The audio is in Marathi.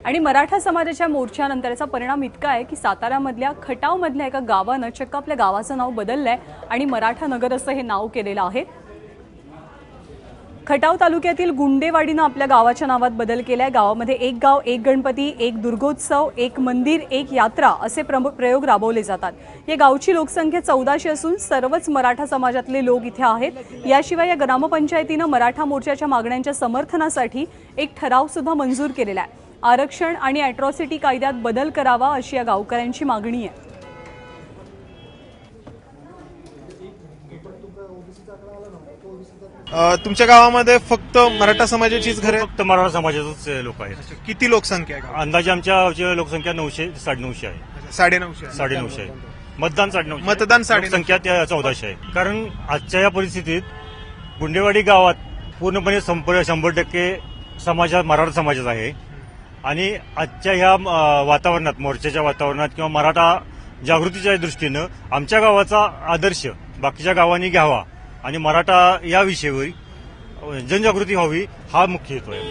आणि मराठा समाजाच्या मोर्चानंतरचा परिणाम इतका आहे की साताऱ्यामधल्या खटावमधल्या एका गावानं चक्क आपल्या गावाचं नाव बदललंय आणि मराठा नगर असं हे नाव केलेलं आहे। खटाव तालुक्यातील गुंडेवाडीनं आपल्या गावाच्या नावात बदल केलाय। गावामध्ये एक गाव एक गणपती, एक दुर्गोत्सव, एक मंदिर, एक यात्रा असे प्रयोग राबवले जातात। या गावची लोकसंख्या 1400 असून सर्वच मराठा समाजातले लोक इथे आहेत। याशिवाय या ग्रामपंचायतीनं मराठा मोर्चाच्या मागण्यांच्या समर्थनासाठी एक ठराव सुद्धा मंजूर केलेला आहे। आरक्षण आणि अॅट्रॉसिटी कायद्यात बदल करावा अशी या गावकऱ्यांची मागणी आहे। तुमच्या गावामध्ये फक्त मराठा समाजाचीच घरे? फक्त मराठा समाजाचेच लोक आहेत। किती लोकसंख्या आहे? अंदाजे आमच्या लोकसंख्या 900 ते 950 आहे। 950 आहे। मतदान 950, मतदान संख्या 1400 आहे। कारण आजच्या या परिस्थितीत गुंडेवाडी गावात पूर्णपणे 100% समाज मराठा समाजाचा आहे आणि आजच्या ह्या वातावरणात, मोर्चाच्या वातावरणात किंवा मराठा जागृतीच्या दृष्टीनं आमच्या गावाचा आदर्श बाकीच्या गावांनी घ्यावा आणि मराठा या विषयावर जनजागृती व्हावी हा मुख्य हेतू आहे।